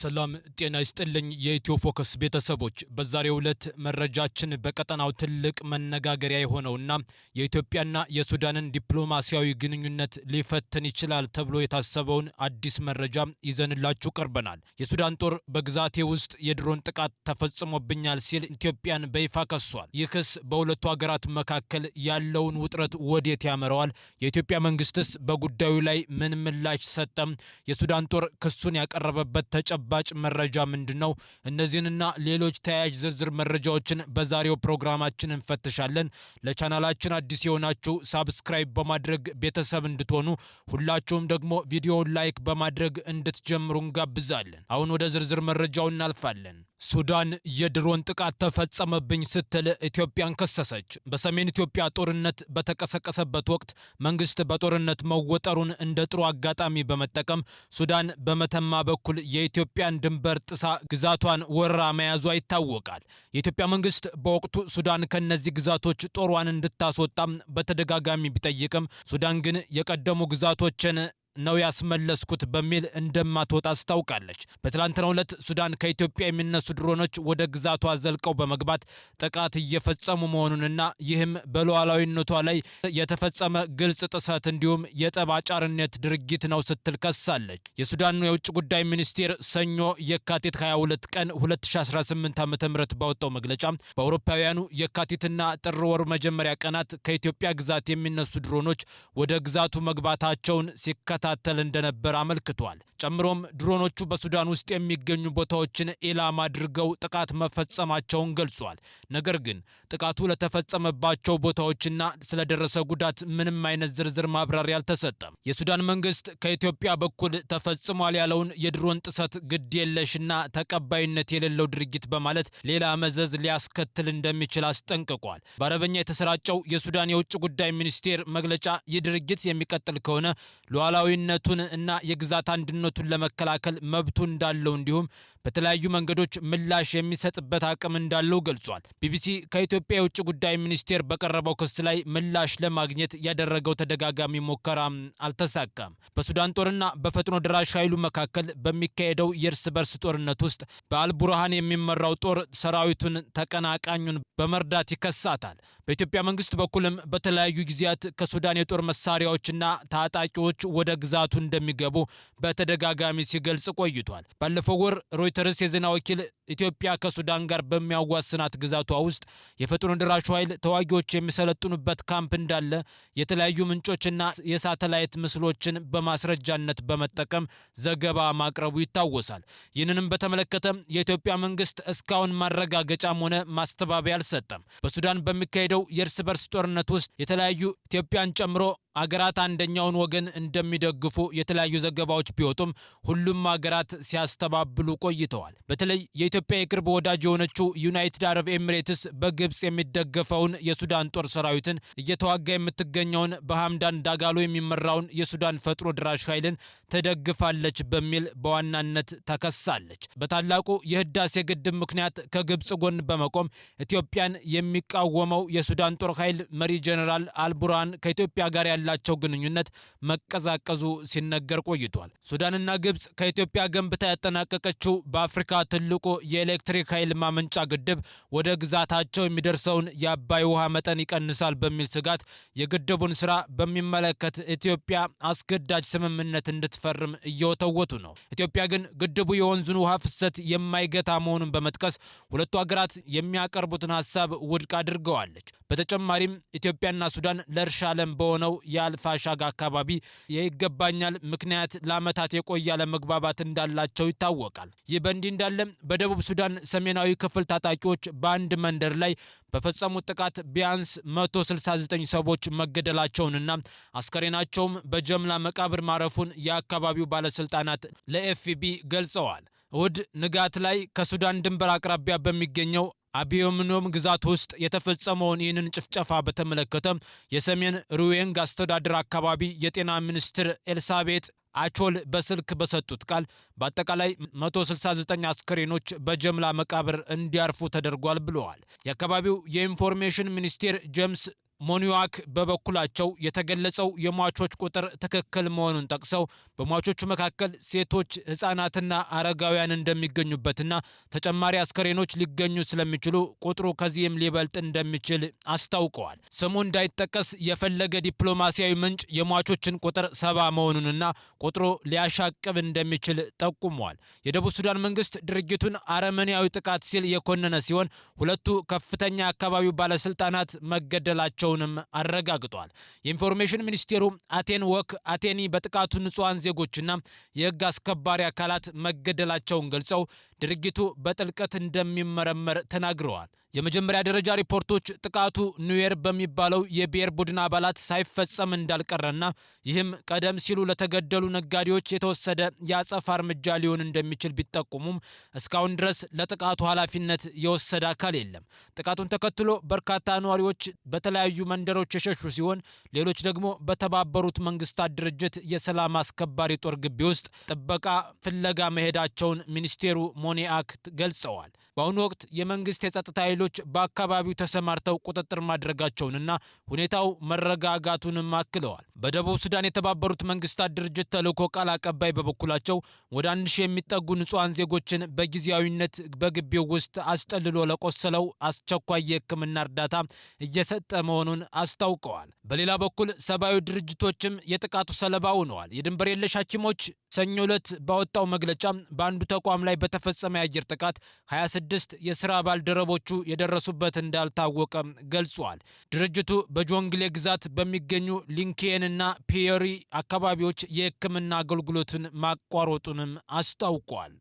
ሰላም ጤና ይስጥልኝ የኢትዮ ፎከስ ቤተሰቦች በዛሬው ዕለት መረጃችን በቀጠናው ትልቅ መነጋገሪያ የሆነውና የኢትዮጵያና የሱዳንን ዲፕሎማሲያዊ ግንኙነት ሊፈትን ይችላል ተብሎ የታሰበውን አዲስ መረጃ ይዘንላችሁ ቀርበናል። የሱዳን ጦር በግዛቴ ውስጥ የድሮን ጥቃት ተፈጽሞብኛል ሲል ኢትዮጵያን በይፋ ከሷል። ይህ ክስ በሁለቱ ሀገራት መካከል ያለውን ውጥረት ወዴት ያመራዋል? የኢትዮጵያ መንግስትስ በጉዳዩ ላይ ምን ምላሽ ሰጠም? የሱዳን ጦር ክሱን ያቀረበበት ተጨባጭ መረጃ ምንድነው? እነዚህንና ሌሎች ተያያዥ ዝርዝር መረጃዎችን በዛሬው ፕሮግራማችን እንፈትሻለን። ለቻናላችን አዲስ የሆናችሁ ሳብስክራይብ በማድረግ ቤተሰብ እንድትሆኑ፣ ሁላችሁም ደግሞ ቪዲዮውን ላይክ በማድረግ እንድትጀምሩ እንጋብዛለን። አሁን ወደ ዝርዝር መረጃው እናልፋለን። ሱዳን የድሮን ጥቃት ተፈጸመብኝ ስትል ኢትዮጵያን ከሰሰች። በሰሜን ኢትዮጵያ ጦርነት በተቀሰቀሰበት ወቅት መንግስት በጦርነት መወጠሩን እንደ ጥሩ አጋጣሚ በመጠቀም ሱዳን በመተማ በኩል የኢትዮጵያን ድንበር ጥሳ ግዛቷን ወረራ መያዟ ይታወቃል። የኢትዮጵያ መንግስት በወቅቱ ሱዳን ከነዚህ ግዛቶች ጦሯን እንድታስወጣም በተደጋጋሚ ቢጠይቅም ሱዳን ግን የቀደሙ ግዛቶችን ነው ያስመለስኩት በሚል እንደማትወጣ አስታውቃለች። በትላንትናው ዕለት ሱዳን ከኢትዮጵያ የሚነሱ ድሮኖች ወደ ግዛቷ ዘልቀው በመግባት ጥቃት እየፈጸሙ መሆኑንና ይህም በሉዓላዊነቷ ላይ የተፈጸመ ግልጽ ጥሰት እንዲሁም የጠብ አጫሪነት ድርጊት ነው ስትል ከሳለች። የሱዳን የውጭ ጉዳይ ሚኒስቴር ሰኞ የካቲት 22 ቀን 2018 ዓ.ም ባወጣው መግለጫ በአውሮፓውያኑ የካቲትና ጥር ወር መጀመሪያ ቀናት ከኢትዮጵያ ግዛት የሚነሱ ድሮኖች ወደ ግዛቱ መግባታቸውን ሲከታተል እንደነበር አመልክቷል። ጨምሮም ድሮኖቹ በሱዳን ውስጥ የሚገኙ ቦታዎችን ኢላማ አድርገው ጥቃት መፈጸማቸውን ገልጿል። ነገር ግን ጥቃቱ ለተፈጸመባቸው ቦታዎችና ስለደረሰ ጉዳት ምንም አይነት ዝርዝር ማብራሪያ አልተሰጠም። የሱዳን መንግስት ከኢትዮጵያ በኩል ተፈጽሟል ያለውን የድሮን ጥሰት ግድ የለሽና ተቀባይነት የሌለው ድርጊት በማለት ሌላ መዘዝ ሊያስከትል እንደሚችል አስጠንቅቋል። በአረበኛ የተሰራጨው የሱዳን የውጭ ጉዳይ ሚኒስቴር መግለጫ ይህ ድርጊት የሚቀጥል ከሆነ ሉዓላዊነቱን እና የግዛት አንድነቱን ለመከላከል መብቱ እንዳለው እንዲሁም በተለያዩ መንገዶች ምላሽ የሚሰጥበት አቅም እንዳለው ገልጿል። ቢቢሲ ከኢትዮጵያ የውጭ ጉዳይ ሚኒስቴር በቀረበው ክስ ላይ ምላሽ ለማግኘት ያደረገው ተደጋጋሚ ሙከራ አልተሳካም። በሱዳን ጦርና በፈጥኖ ደራሽ ኃይሉ መካከል በሚካሄደው የእርስ በርስ ጦርነት ውስጥ በአልቡርሃን የሚመራው ጦር ሰራዊቱን ተቀናቃኙን በመርዳት ይከሳታል። በኢትዮጵያ መንግስት በኩልም በተለያዩ ጊዜያት ከሱዳን የጦር መሳሪያዎችና ታጣቂዎች ወደ ግዛቱ እንደሚገቡ በተደጋጋሚ ሲገልጽ ቆይቷል። ባለፈው ወር ሮይተርስ የዜና ወኪል ኢትዮጵያ ከሱዳን ጋር በሚያዋስናት ግዛቷ ውስጥ የፈጥኖ ደራሹ ኃይል ተዋጊዎች የሚሰለጥኑበት ካምፕ እንዳለ የተለያዩ ምንጮችና የሳተላይት ምስሎችን በማስረጃነት በመጠቀም ዘገባ ማቅረቡ ይታወሳል። ይህንንም በተመለከተ የኢትዮጵያ መንግስት እስካሁን ማረጋገጫም ሆነ ማስተባበያ አልሰጠም። በሱዳን በሚካሄደው የእርስ በርስ ጦርነት ውስጥ የተለያዩ ኢትዮጵያን ጨምሮ አገራት አንደኛውን ወገን እንደሚደግፉ የተለያዩ ዘገባዎች ቢወጡም ሁሉም አገራት ሲያስተባብሉ ቆይተዋል። በተለይ የኢትዮጵያ የቅርብ ወዳጅ የሆነችው ዩናይትድ አረብ ኤሚሬትስ በግብጽ የሚደገፈውን የሱዳን ጦር ሰራዊትን እየተዋጋ የምትገኘውን በሐምዳን ዳጋሎ የሚመራውን የሱዳን ፈጥኖ ደራሽ ኃይልን ትደግፋለች በሚል በዋናነት ተከሳለች። በታላቁ የህዳሴ ግድብ ምክንያት ከግብጽ ጎን በመቆም ኢትዮጵያን የሚቃወመው የሱዳን ጦር ኃይል መሪ ጀነራል አልቡርሃን ከኢትዮጵያ ጋር ያላቸው ግንኙነት መቀዛቀዙ ሲነገር ቆይቷል። ሱዳንና ግብጽ ከኢትዮጵያ ገንብታ ያጠናቀቀችው በአፍሪካ ትልቁ የኤሌክትሪክ ኃይል ማመንጫ ግድብ ወደ ግዛታቸው የሚደርሰውን የአባይ ውሃ መጠን ይቀንሳል በሚል ስጋት የግድቡን ስራ በሚመለከት ኢትዮጵያ አስገዳጅ ስምምነት እንድትፈርም እየወተወቱ ነው። ኢትዮጵያ ግን ግድቡ የወንዙን ውሃ ፍሰት የማይገታ መሆኑን በመጥቀስ ሁለቱ ሀገራት የሚያቀርቡትን ሀሳብ ውድቅ አድርገዋለች። በተጨማሪም ኢትዮጵያና ሱዳን ለእርሻ ለም በሆነው የአልፋሻጋ አካባቢ የይገባኛል ምክንያት ለዓመታት የቆየ አለመግባባት እንዳላቸው ይታወቃል። ይህ በእንዲህ እንዳለ በደቡብ ሱዳን ሰሜናዊ ክፍል ታጣቂዎች በአንድ መንደር ላይ በፈጸሙት ጥቃት ቢያንስ 169 ሰዎች መገደላቸውንና አስከሬናቸውም በጀምላ መቃብር ማረፉን የአካባቢው ባለስልጣናት ለኤፍቢ ገልጸዋል። እሁድ ንጋት ላይ ከሱዳን ድንበር አቅራቢያ በሚገኘው አቢዮምኖም ግዛት ውስጥ የተፈጸመውን ይህንን ጭፍጨፋ በተመለከተ የሰሜን ሩዌንግ አስተዳደር አካባቢ የጤና ሚኒስትር ኤልሳቤጥ አቾል በስልክ በሰጡት ቃል በአጠቃላይ 169 አስከሬኖች በጀምላ መቃብር እንዲያርፉ ተደርጓል ብለዋል። የአካባቢው የኢንፎርሜሽን ሚኒስቴር ጄምስ ሞኒዋክ በበኩላቸው የተገለጸው የሟቾች ቁጥር ትክክል መሆኑን ጠቅሰው በሟቾቹ መካከል ሴቶች፣ ህጻናትና አረጋውያን እንደሚገኙበትና ተጨማሪ አስከሬኖች ሊገኙ ስለሚችሉ ቁጥሩ ከዚህም ሊበልጥ እንደሚችል አስታውቀዋል። ስሙ እንዳይጠቀስ የፈለገ ዲፕሎማሲያዊ ምንጭ የሟቾችን ቁጥር 70 መሆኑንና ቁጥሩ ሊያሻቅብ እንደሚችል ጠቁመዋል። የደቡብ ሱዳን መንግስት ድርጊቱን አረመኔያዊ ጥቃት ሲል የኮነነ ሲሆን ሁለቱ ከፍተኛ አካባቢው ባለስልጣናት መገደላቸው አረጋግጧል። የኢንፎርሜሽን ሚኒስቴሩ አቴን ወክ አቴኒ በጥቃቱ ንጹሃን ዜጎችና የህግ አስከባሪ አካላት መገደላቸውን ገልጸው ድርጊቱ በጥልቀት እንደሚመረመር ተናግረዋል። የመጀመሪያ ደረጃ ሪፖርቶች ጥቃቱ ኑዌር በሚባለው የብሔር ቡድን አባላት ሳይፈጸም እንዳልቀረና ይህም ቀደም ሲሉ ለተገደሉ ነጋዴዎች የተወሰደ የአጸፋ እርምጃ ሊሆን እንደሚችል ቢጠቁሙም እስካሁን ድረስ ለጥቃቱ ኃላፊነት የወሰደ አካል የለም። ጥቃቱን ተከትሎ በርካታ ነዋሪዎች በተለያዩ መንደሮች የሸሹ ሲሆን ሌሎች ደግሞ በተባበሩት መንግስታት ድርጅት የሰላም አስከባሪ ጦር ግቢ ውስጥ ጥበቃ ፍለጋ መሄዳቸውን ሚኒስቴሩ ሞኒአክ ገልጸዋል። በአሁኑ ወቅት የመንግስት የጸጥታ ኃይሎች በአካባቢው ተሰማርተው ቁጥጥር ማድረጋቸውንና ሁኔታው መረጋጋቱንም አክለዋል። በደቡብ ሱዳን የተባበሩት መንግስታት ድርጅት ተልዕኮ ቃል አቀባይ በበኩላቸው ወደ 1000 የሚጠጉ ንጹሃን ዜጎችን በጊዜያዊነት በግቢው ውስጥ አስጠልሎ ለቆሰለው አስቸኳይ የሕክምና እርዳታ እየሰጠ መሆኑን አስታውቀዋል። በሌላ በኩል ሰብአዊ ድርጅቶችም የጥቃቱ ሰለባ ሆነዋል። የድንበር የለሽ ሐኪሞች ሰኞ ዕለት ባወጣው መግለጫ በአንዱ ተቋም ላይ በተፈጸመ የአየር ጥቃት 26 የስራ ባልደረቦቹ የደረሱበት እንዳልታወቀ ገልጿል። ድርጅቱ በጆንግሌ ግዛት በሚገኙ ሊንኬንና ፒዮሪ አካባቢዎች የሕክምና አገልግሎትን ማቋረጡንም አስታውቋል።